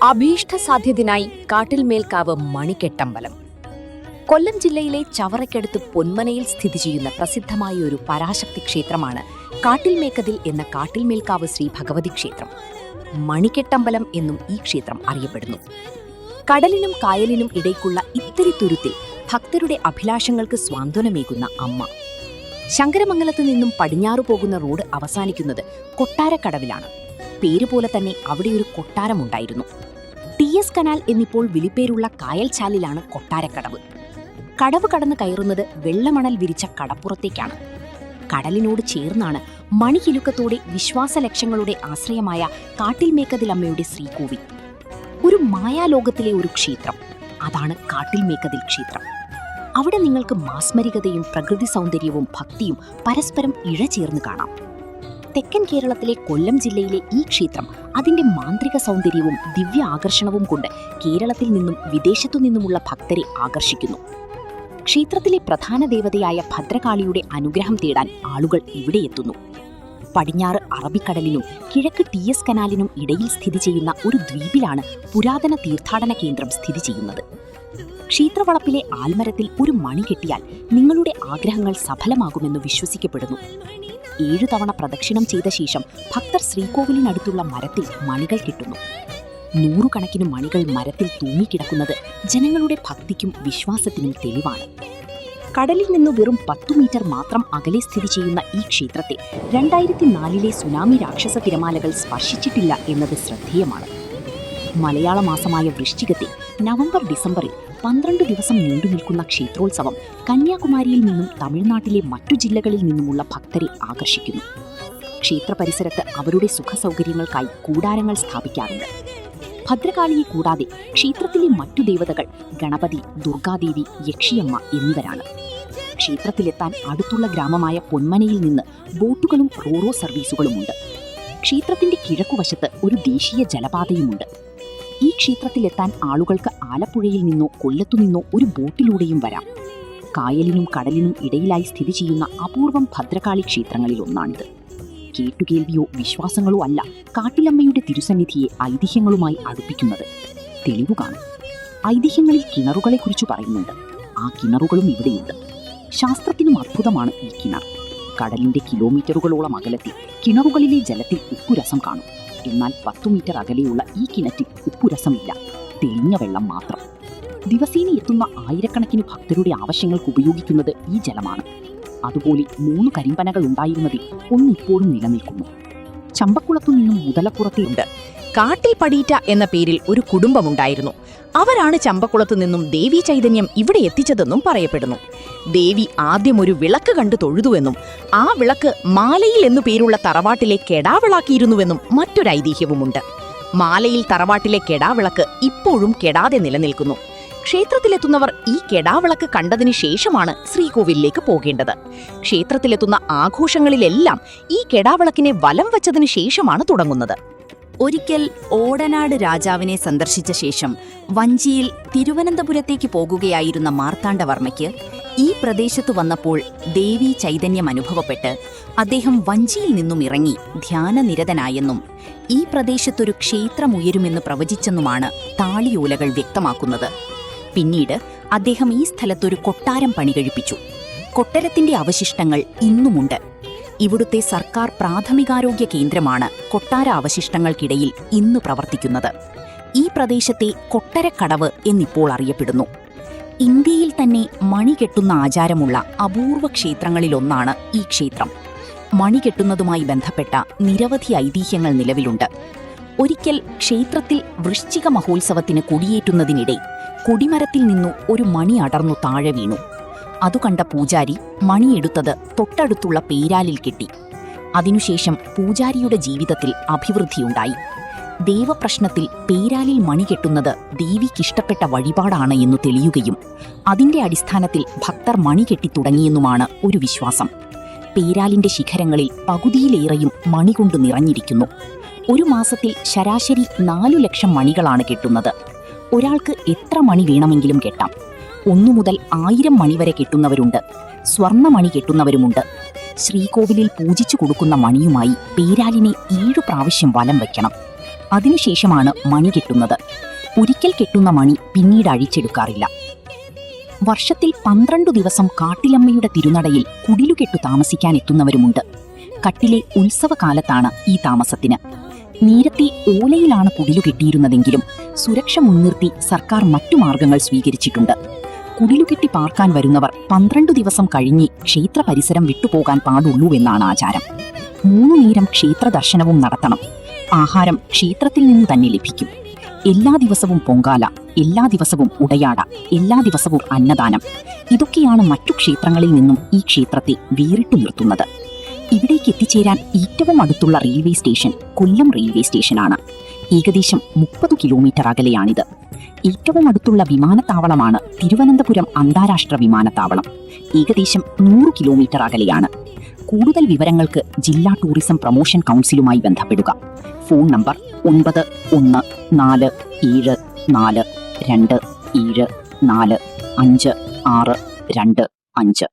അഭീഷ്ട സാധ്യത്തിനായി കാട്ടിൽമേൽക്കാവ് മണിക്കെട്ടമ്പലം. കൊല്ലം ജില്ലയിലെ ചവറയ്ക്കടുത്ത് പൊന്മനയിൽ സ്ഥിതി ചെയ്യുന്ന പ്രസിദ്ധമായ ഒരു പരാശക്തി ക്ഷേത്രമാണ് കാട്ടിൽമേക്കതിൽ എന്ന കാട്ടിൽമേൽക്കാവ് ശ്രീ ഭഗവതി ക്ഷേത്രം. മണിക്കെട്ടമ്പലം എന്നും ഈ ക്ഷേത്രം അറിയപ്പെടുന്നു. കടലിനും കായലിനും ഇടയ്ക്കുള്ള ഇത്തിരി തുരുത്തിൽ ഭക്തരുടെ അഭിലാഷങ്ങൾക്ക് സ്വാന്തനമേകുന്ന അമ്മ. ശങ്കരമംഗലത്ത് നിന്നും പടിഞ്ഞാറു പോകുന്ന റോഡ് അവസാനിക്കുന്നത് കൊട്ടാരക്കടവിലാണ്. പേരുപോലെ തന്നെ അവിടെ ഒരു കൊട്ടാരമുണ്ടായിരുന്നു. TS canal എന്നിപ്പോൾ വിളിപ്പേരുള്ള കായൽച്ചാലിലാണ് കൊട്ടാരക്കടവ്. കടവ് കടന്ന് കയറുന്നത് വെള്ളമണൽ വിരിച്ച കടപ്പുറത്തേക്കാണ്. കടലിനോട് ചേർന്നാണ് മണികിലുക്കത്തോടെ വിശ്വാസലക്ഷങ്ങളുടെ ആശ്രയമായ കാട്ടിൽമേക്കതിലമ്മയുടെ ശ്രീകോവിൽ. ഒരു മായാലോകത്തിലെ ഒരു ക്ഷേത്രം, അതാണ് കാട്ടിൽമേക്കതിൽ ക്ഷേത്രം. അവിടെ നിങ്ങൾക്ക് മാസ്മരികതയും പ്രകൃതി സൗന്ദര്യവും ഭക്തിയും പരസ്പരം ഇഴചേർന്ന് കാണാം. തെക്കൻ കേരളത്തിലെ കൊല്ലം ജില്ലയിലെ ഈ ക്ഷേത്രം അതിന്റെ മാന്ത്രിക സൗന്ദര്യവും ദിവ്യ ആകർഷണവും കൊണ്ട് കേരളത്തിൽ നിന്നും വിദേശത്തു നിന്നുമുള്ള ഭക്തരെ ആകർഷിക്കുന്നു. ക്ഷേത്രത്തിലെ പ്രധാന ദേവതയായ ഭദ്രകാളിയുടെ അനുഗ്രഹം തേടാൻ ആളുകൾ ഇവിടെ എത്തുന്നു. പടിഞ്ഞാറ് അറബിക്കടലിനും കിഴക്ക് TS കനാലിനും ഇടയിൽ സ്ഥിതി ചെയ്യുന്ന ഒരു ദ്വീപിലാണ് പുരാതന തീർത്ഥാടന കേന്ദ്രം സ്ഥിതി ചെയ്യുന്നത്. ക്ഷേത്രവളപ്പിലെ ആൽമരത്തിൽ ഒരു മണി കെട്ടിയാൽ നിങ്ങളുടെ ആഗ്രഹങ്ങൾ സഫലമാകുമെന്ന് വിശ്വസിക്കപ്പെടുന്നു. 7 തവണ പ്രദക്ഷിണം ചെയ്ത ശേഷം ഭക്തർ ശ്രീകോവിലിനടുത്തുള്ള മരത്തിൽ മണികൾ കെട്ടുന്നു. 100 കണക്കിന് മണികൾ മരത്തിൽ തൂങ്ങിക്കിടക്കുന്നത് ജനങ്ങളുടെ ഭക്തിക്കും വിശ്വാസത്തിനും തെളിവാണ്. കടലിൽ നിന്ന് വെറും 10 മീറ്റർ മാത്രം അകലെ സ്ഥിതി ചെയ്യുന്ന ഈ ക്ഷേത്രത്തെ 2004 സുനാമി രാക്ഷസ തിരമാലകൾ സ്പർശിച്ചിട്ടില്ല എന്നത് ശ്രദ്ധേയമാണ്. മലയാള മാസമായ വൃശ്ചികത്തെ നവംബർ ഡിസംബറിൽ 12 ദിവസം നീണ്ടുനിൽക്കുന്ന ക്ഷേത്രോത്സവം കന്യാകുമാരിയിൽ നിന്നും തമിഴ്നാട്ടിലെ മറ്റു ജില്ലകളിൽ നിന്നുമുള്ള ഭക്തരെ ആകർഷിക്കുന്നു. ക്ഷേത്ര പരിസരത്ത് അവരുടെ സുഖസൗകര്യങ്ങൾക്കായി കൂടാരങ്ങൾ സ്ഥാപിക്കാറുണ്ട്. ഭദ്രകാളിയെ കൂടാതെ ക്ഷേത്രത്തിലെ മറ്റു ദേവതകൾ ഗണപതി, ദുർഗാദേവി, യക്ഷിയമ്മ എന്നിവരാണ്. ക്ഷേത്രത്തിലെത്താൻ അടുത്തുള്ള ഗ്രാമമായ പൊന്മനയിൽ നിന്ന് ബോട്ടുകളും റോറോ സർവീസുകളുമുണ്ട്. ക്ഷേത്രത്തിന്റെ കിഴക്കുവശത്ത് ഒരു ദേശീയ ജലപാതയുമുണ്ട്. ഈ ക്ഷേത്രത്തിലെത്താൻ ആളുകൾക്ക് ആലപ്പുഴയിൽ നിന്നോ കൊല്ലത്തു നിന്നോ ഒരു ബോട്ടിലൂടെയും വരാം. കായലിനും കടലിനും ഇടയിലായി സ്ഥിതി ചെയ്യുന്ന അപൂർവം ഭദ്രകാളി ക്ഷേത്രങ്ങളിൽ ഒന്നാണിത്. കേട്ടുകേൾവിയോ വിശ്വാസങ്ങളോ അല്ല കാട്ടിലമ്മയുടെ തിരുസന്നിധിയെ ഐതിഹ്യങ്ങളുമായി അടുപ്പിക്കുന്നത്. തെളിവു കാണും. ഐതിഹ്യങ്ങളിൽ കിണറുകളെക്കുറിച്ച് പറയുന്നുണ്ട്. ആ കിണറുകളും ഇവിടെയുണ്ട്. ശാസ്ത്രത്തിനും അത്ഭുതമാണ് ഈ കിണർ. കടലിന്റെ കിലോമീറ്ററുകളോളം അകലത്തിൽ കിണറുകളിലെ ജലത്തിൽ ഉപ്പുരസം കാണും. എന്നാൽ 10 മീറ്റർ അകലെയുള്ള ഈ കിണറ്റിൽ ഉപ്പുരസമില്ല, തെളിഞ്ഞ വെള്ളം മാത്രം. ദിവസേന എത്തുന്ന ആയിരക്കണക്കിന് ഭക്തരുടെ ആവശ്യങ്ങൾക്ക് ഉപയോഗിക്കുന്നത് ഈ ജലമാണ്. അതുപോലെ 3 കരിമ്പനകൾ ഉണ്ടായിരുന്നതിൽ ഒന്നിപ്പോഴും നിലനിൽക്കുന്നു. ചമ്പക്കുളത്തു നിന്നും മുതലപ്പുറത്തുണ്ട്. കാട്ടിൽ പടീറ്റ എന്ന പേരിൽ ഒരു കുടുംബമുണ്ടായിരുന്നു. അവരാണ് ചമ്പക്കുളത്തു നിന്നും ദേവി ചൈതന്യം ഇവിടെ എത്തിച്ചതെന്നും പറയപ്പെടുന്നു. ദേവി ആദ്യം ഒരു വിളക്ക് കണ്ടു തൊഴുതുവെന്നും ആ വിളക്ക് മാലയിൽ എന്നു പേരുള്ള തറവാട്ടിലെ കെടാവിളാക്കിയിരുന്നുവെന്നും മറ്റൊരു ഐതിഹ്യവുമുണ്ട്. മാലയിൽ തറവാട്ടിലെ കെടാവിളക്ക് ഇപ്പോഴും കെടാതെ നിലനിൽക്കുന്നു. ക്ഷേത്രത്തിലെത്തുന്നവർ ഈ കെടാവിളക്ക് കണ്ടതിന് ശേഷമാണ് ശ്രീകോവിലേക്ക് പോകേണ്ടത്. ക്ഷേത്രത്തിലെത്തുന്ന ആഘോഷങ്ങളിലെല്ലാം ഈ കെടാവിളക്കിനെ വലം വച്ചതിന് ശേഷമാണ് തുടങ്ങുന്നത്. ഒരിക്കൽ ഓടനാട് രാജാവിനെ സന്ദർശിച്ച ശേഷം വഞ്ചിയിൽ തിരുവനന്തപുരത്തേക്ക് പോകുകയായിരുന്ന മാർത്താണ്ഡവർമ്മയ്ക്ക് ഈ പ്രദേശത്തു വന്നപ്പോൾ ദേവി ചൈതന്യം അനുഭവപ്പെട്ട് അദ്ദേഹം വഞ്ചിയിൽ നിന്നും ഇറങ്ങി ധ്യാനനിരതനായെന്നും ഈ പ്രദേശത്തൊരു ക്ഷേത്രമുയരുമെന്ന് പ്രവചിച്ചെന്നുമാണ് താളിയോലകൾ വ്യക്തമാക്കുന്നത്. പിന്നീട് അദ്ദേഹം ഈ സ്ഥലത്തൊരു കൊട്ടാരം പണികഴിപ്പിച്ചു. കൊട്ടാരത്തിന്റെ അവശിഷ്ടങ്ങൾ ഇന്നുമുണ്ട്. ഇവിടുത്തെ സർക്കാർ പ്രാഥമികാരോഗ്യ കേന്ദ്രമാണ് കൊട്ടാര അവശിഷ്ടങ്ങൾക്കിടയിൽ ഇന്ന് പ്രവർത്തിക്കുന്നത്. ഈ പ്രദേശത്തെ കൊട്ടരക്കടവ് എന്നിപ്പോൾ അറിയപ്പെടുന്നു. ഇന്ത്യയിൽ തന്നെ മണി കെട്ടുന്ന ആചാരമുള്ള അപൂർവ ക്ഷേത്രങ്ങളിലൊന്നാണ് ഈ ക്ഷേത്രം. മണി കെട്ടുന്നതുമായി ബന്ധപ്പെട്ട നിരവധി ഐതിഹ്യങ്ങൾ നിലവിലുണ്ട്. ഒരിക്കൽ ക്ഷേത്രത്തിൽ വൃശ്ചിക മഹോത്സവത്തിന് കൊടിയേറ്റുന്നതിനിടെ കൊടിമരത്തിൽ നിന്നു ഒരു മണി അടർന്നു താഴെ വീണു. അതുകണ്ട പൂജാരി മണിയെടുത്തത് തൊട്ടടുത്തുള്ള പേരാലിൽ കെട്ടി. അതിനുശേഷം പൂജാരിയുടെ ജീവിതത്തിൽ അഭിവൃദ്ധിയുണ്ടായി. ദേവപ്രശ്നത്തിൽ പേരാലിൽ മണി കെട്ടുന്നത് ദേവിക്കിഷ്ടപ്പെട്ട വഴിപാടാണ് എന്നു തെളിയുകയും അതിന്റെ അടിസ്ഥാനത്തിൽ ഭക്തർ മണി കെട്ടിത്തുടങ്ങിയെന്നുമാണ് ഒരു വിശ്വാസം. പേരാലിന്റെ ശിഖരങ്ങളിൽ പകുതിയിലേറെയും മണി കൊണ്ട് നിറഞ്ഞിരിക്കുന്നു. ഒരു മാസത്തിൽ ശരാശരി 4 ലക്ഷം മണികളാണ് കെട്ടുന്നത്. ഒരാൾക്ക് എത്ര മണി വേണമെങ്കിലും കെട്ടാം. 1 മുതൽ 1000 മണി വരെ കെട്ടുന്നവരുണ്ട്. സ്വർണ്ണമണി കെട്ടുന്നവരുമുണ്ട്. ശ്രീകോവിലിൽ പൂജിച്ചു കൊടുക്കുന്ന മണിയുമായി പേരാലിനെ 7 പ്രാവശ്യം വലം വയ്ക്കണം. അതിനുശേഷമാണ് മണി കെട്ടുന്നത്. ഒരിക്കൽ കെട്ടുന്ന മണി പിന്നീട് അഴിച്ചെടുക്കാറില്ല. വർഷത്തിൽ 12 ദിവസം കാട്ടിലമ്മയുടെ തിരുനടയിൽ കുടിലുകെട്ടു താമസിക്കാൻ എത്തുന്നവരുമുണ്ട്. കട്ടിലെ ഉത്സവകാലത്താണ് ഈ താമസത്തിന്. നേരത്തെ ഓലയിലാണ് കുടിലുകെട്ടിയിരുന്നതെങ്കിലും സുരക്ഷ മുൻനിർത്തി സർക്കാർ മറ്റു മാർഗങ്ങൾ സ്വീകരിച്ചിട്ടുണ്ട്. കുടിലുകെട്ടി പാർക്കാൻ വരുന്നവർ 12 ദിവസം കഴിഞ്ഞ് ക്ഷേത്ര പരിസരം വിട്ടുപോകാൻ പാടുള്ളൂവെന്നാണ് ആചാരം. 3 നേരം ക്ഷേത്ര ദർശനവും നടത്തണം. ആഹാരം ക്ഷേത്രത്തിൽ നിന്ന് തന്നെ ലഭിക്കും. എല്ലാ ദിവസവും പൊങ്കാല, എല്ലാ ദിവസവും ഉടയാട, എല്ലാ ദിവസവും അന്നദാനം. ഇതൊക്കെയാണ് മറ്റു ക്ഷേത്രങ്ങളിൽ നിന്നും ഈ ക്ഷേത്രത്തെ വേറിട്ടു നിർത്തുന്നത്. ഇവിടേക്ക് എത്തിച്ചേരാൻ ഏറ്റവും അടുത്തുള്ള റെയിൽവേ സ്റ്റേഷൻ കൊല്ലം റെയിൽവേ സ്റ്റേഷനാണ്. ഏകദേശം 30 കിലോമീറ്റർ അകലെയാണിത്. ഏറ്റവും അടുത്തുള്ള വിമാനത്താവളമാണ് തിരുവനന്തപുരം അന്താരാഷ്ട്ര വിമാനത്താവളം. ഏകദേശം 100 കിലോമീറ്റർ അകലെയാണ്. കൂടുതൽ വിവരങ്ങൾക്ക് ജില്ലാ ടൂറിസം പ്രൊമോഷൻ കൗൺസിലുമായി ബന്ധപ്പെടുക. Phone number 914742745565.